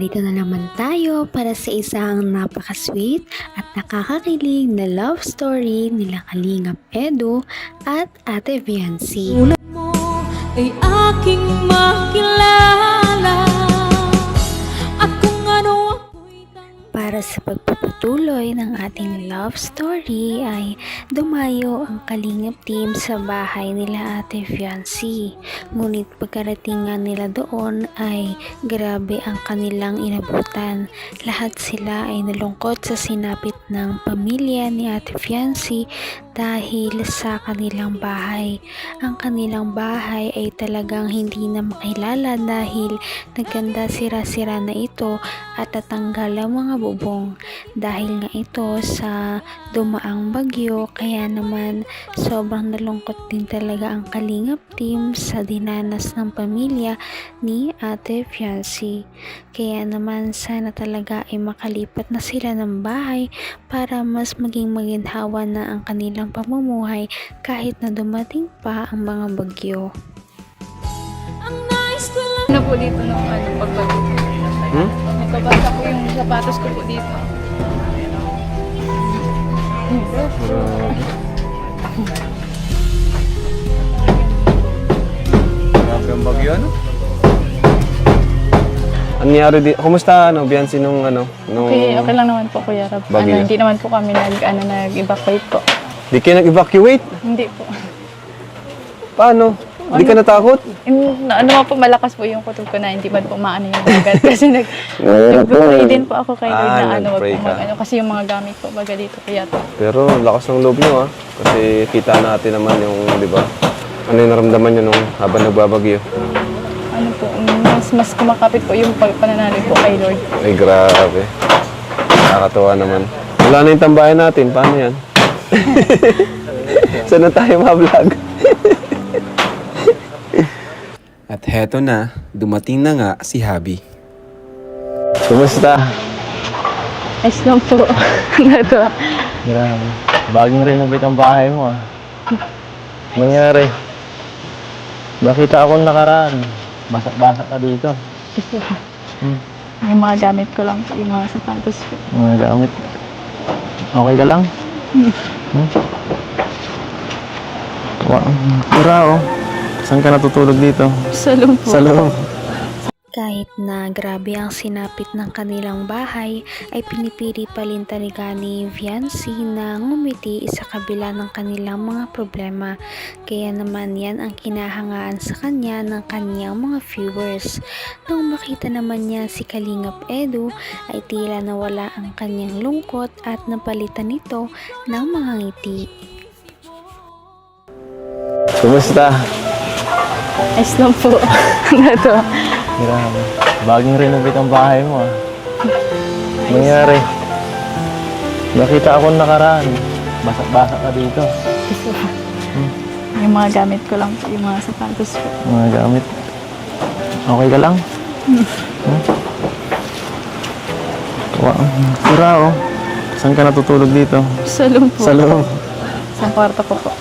narito na naman tayo para sa isang napaka-sweet at nakakakilig na love story nila Kalingap Edu at Ate Viancy. Tulad mo ay aking makilala at kung ano ako'y Para sa pagpapatuloy ng ating love story ay dumayo ang Kalingap team sa bahay nila Ate Viancy. Ngunit pagkarating nga nila doon ay grabe ang kanilang inabutan. Lahat sila ay nalungkot sa sinapit ng pamilya ni Ate Viancy dahil sa kanilang bahay. Ang kanilang bahay ay talagang hindi na makilala dahil nagkanda sira-sira na ito at tatanggal ang mga bubong. Dahil nga ito sa dumaang bagyo, kaya naman sobrang nalungkot din talaga ang Kalingap team sa dinanas ng pamilya ni Ate Viancy. Kaya naman sana talaga ay makalipat na sila ng bahay para mas maging maginhawa na ang kanilang pamumuhay kahit na dumating pa ang mga bagyo. ang nais ko lang. Ano po dito nung pagbalik? Nagkabasa po yung sapatos ko po dito. Grabe ang bagyo, ano? Ano nangyari di? Kumusta, Viancy, nung Okay lang naman po, Kuya Rab. Bagyo. Hindi naman po kami nag-evacuate po. Di kayo nag-evacuate? Hindi po. Paano? Di ka natakot? Ano po, malakas po yung kutob ko na hindi man po maano yung bagat. Kasi nag-pray din po ako kay Lord na nag-pray ka. kasi yung mga gamit po baga dito kaya to. Pero lakas ng loob nyo, Kasi kita natin naman yung, di ba? Ano yung naramdaman nyo nung habang nagbabagyo? Ano po, mas kumakapit po yung pananalig po kay Lord. Ay, grabe. Nakakatawa naman. Wala na yung tambayan natin. Paano yan? Saan na tayo ma-vlog? At heto na, dumating na nga si Habi. Kumusta? Ayos lang po. Ito. Grabe. Bagong renovate ang bahay mo, Nangyari. Nakita akong nakaraan. Basak-basak ka dito. Yung mga gamit ko lang po, yung mga sapatos po. Mga gamit. Okay ka lang? Wow. Pura, Saan ka natutulog dito? Sa loob po. Sa loob. Kahit na grabe ang sinapit ng kanilang bahay, ay pinipili pa rin talaga ni Viancy na ngumiti sa kabila ng kanilang mga problema. Kaya naman yan ang kinahangaan sa kanya ng kanyang mga viewers. Nung makita naman niya si Kalingap Edu, ay tila nawala ang kanyang lungkot at napalitan nito ng mga ngiti. Kumusta? Ayos lang po. Ito. Grabe. Bagong renovate ang bahay mo, Nangyari. Nakita akong nakaraan. Basak-basak ka dito. Yung mga gamit ko lang po, yung mga sapatos po. Mga gamit. Okay ka lang? Wow. Pura, Saan ka natutulog dito? Sa loob po. Sa loob. Sa kwarto ko po.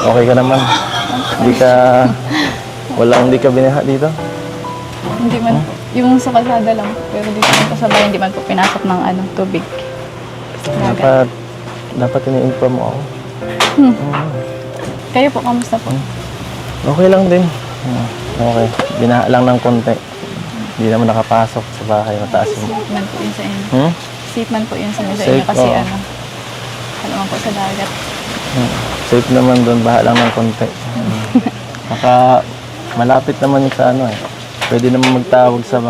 Okay ka naman? Hindi ka binaha dito? Hindi man po. Yung sa kalsada lang po. Pero dito man po sa bahay, hindi man po pinasok ng tubig. Dapat ini-inform mo ako. Kayo po, kamusta po? Okay lang din. Okay. Binaha lang ng konti. Hindi naman nakapasok sa bahay. Mataas yung... Safe man po yun sa inyo. Hmm? Safe man po yun sa inyo Safe, kasi oo. Ano man po sa dagat. Safe naman doon. Baha lang ng konti. Maka malapit naman yung sa Pwede naman magtawag sa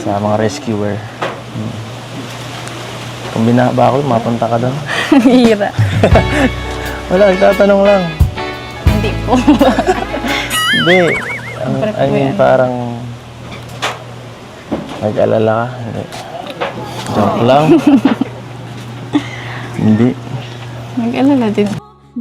mga rescuer. Kung binaha ba ako, mapunta ka doon. Hira. Wala, nagtatanong lang. Hindi po. Hindi. I mean, parang nag-alala ka. Hindi. Joke lang. Hindi. Nag-alala din.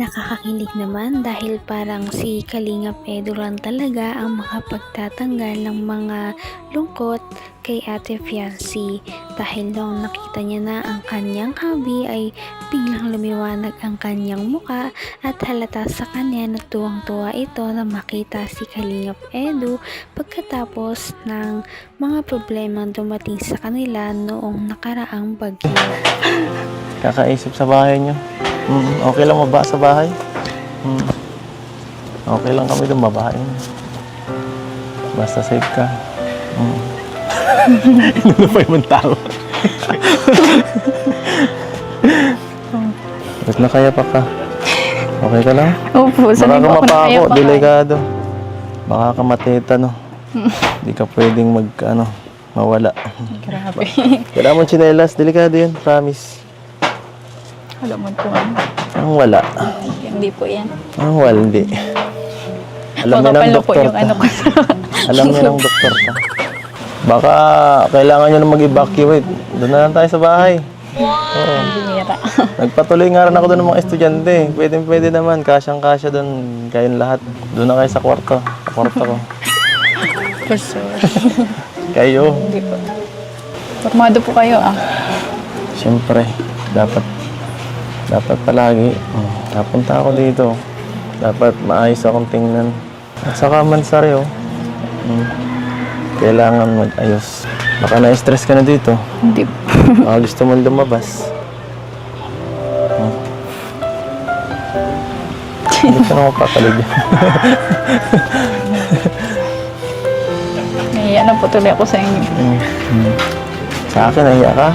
Nakakakilig naman dahil parang si Kalingap Edu lang talaga ang makapagtatanggal ng mga lungkot kay Ate Fiancy dahil nung nakita niya na ang kanyang hubby ay biglang lumiwanag ang kanyang muka at halata sa kanya na tuwang-tuwa ito na makita si Kalingap Edu pagkatapos ng mga problemang dumating sa kanila noong nakaraang bagyo. Kakaisip sa bahay niyo. Okay lang maba sa bahay? Okay lang kami dumabahay. Basta safe ka. Ano pa yung tao? Ba't nakaya pa ka? Okay ka lang? Opo, Baka sanay po ako kumapa na kaya ako, pa. delikado. Baka ka mateta, no? Hindi ka pwedeng mawala. Grabe. Kailangan mo tsinelas, delikado yun, promise. Alam mo po. Ang wala. Hindi po yan. Ang wala, hindi. Alam mo ng Makapalo po doktor yung ka. ano ko sa... Alam mo ng doktor ka. Baka kailangan nyo na mag-evacuate. Doon na lang tayo sa bahay. Oo. Bihira. Nagpatuloy nga rin ako doon ng mga estudyante. Pwede naman. Kasyang-kasya doon. Kayong lahat. Doon na kayo sa kwarto. Sa kwarto ko. For sure. Kayo. Hindi po. Formado po kayo ah. Siyempre. Dapat palagi. Napunta ako dito. Dapat maayos akong tingnan. At saka mansaryo. Kailangan mag-ayos. Baka na-stress ka na dito. Hindi po. Baka gusto mong lumabas. Hindi ka na mapapalig. Nahiya na po tuloy ako sa inyo. Sa akin, nahiya ka?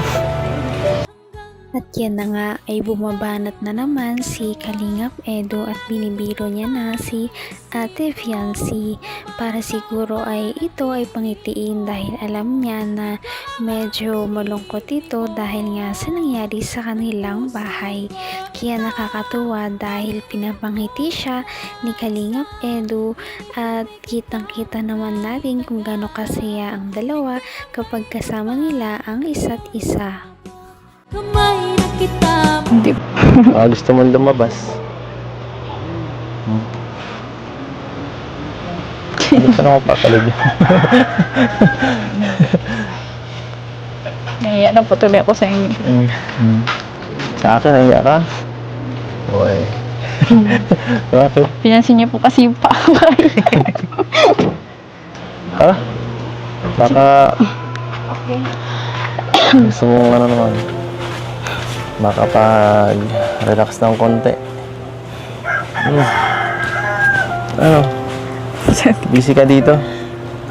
At yan na nga ay bumabanat na naman si Kalingap Edu at binibiro niya na si Ate Fiancy para siguro ay ito ay pangitiin dahil alam niya na medyo malungkot ito dahil nga sa nangyari sa kanilang bahay. Kaya nakakatuwa dahil pinapangiti siya ni Kalingap Edu at kitang-kita naman natin kung gaano kasaya ang dalawa kapag kasama nila ang isa't isa. Kamay na kita Hindi po. Baka gusto mong lumabas. Hindi ka na mapapalig. Nahiya na po tuloy ako sa inyo. Sa akin, nahiya ka? Boy. Bakit? Pinansin niyo po kasi yung paaway. Ha? Baka... Gusto mong ano naman? Makapag-relax ng konti. Ano? Busy ka dito?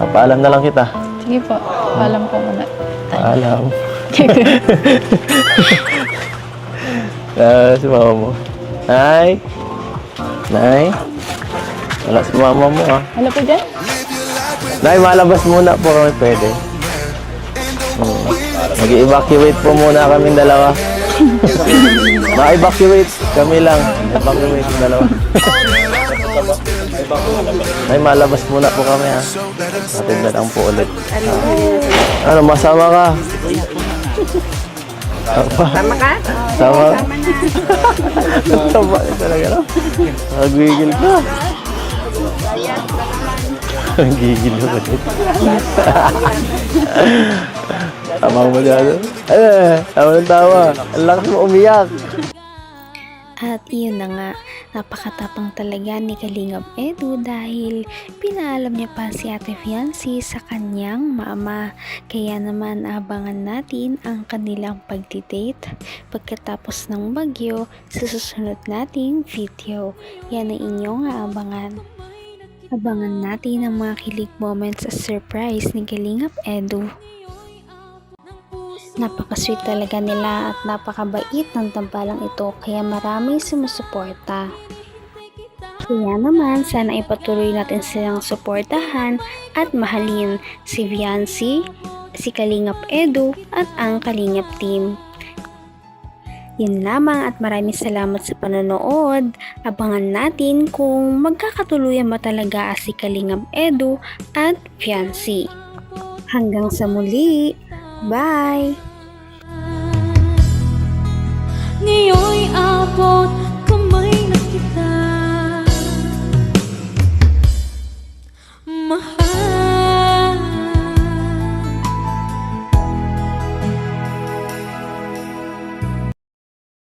Papaalam na lang kita. Sige po. Paalam po muna. Paalam. Si mama mo. Nay? Nay? Wala si mama mo ah. Wala po dyan? Nay, malabas muna po kami pwede. Mag-evacuate po muna kami dalawa. Ma-evacuate kami lang. Evacuate yung dalawa. Ay, malabas muna po kami ha. Natin na lang po ulit. Ano, masama ka? Sama ka? Sama ka? Sama ka talaga, no? Nagigil ka. Nagigil ka din. Tama mo dyan. Tama ng tawa. Ang lakas mo umiyak. At iyon na nga, napakatapang talaga ni Kalingap Edu dahil pinaalam niya pa si Ate Fiancy sa kanyang mama. Kaya naman abangan natin ang kanilang pagdidate pagkatapos ng bagyo sa susunod nating video. Yan ang inyong aabangan. Abangan natin ang mga kilig moments sa surprise ni Kalingap Edu. Napaka-sweet talaga nila at napakabait ng tambalang ito kaya maraming sumusuporta. Kaya naman sana ipatuloy natin silang suportahan at mahalin si Fiancy, si Kalingap Edu at ang Kalingap team. Yun lamang at maraming salamat sa panonood. Abangan natin kung magkakatuluyan ba talaga si Kalingap Edu at Fiancy. Hanggang sa muli! Bye! Ngayon'y abot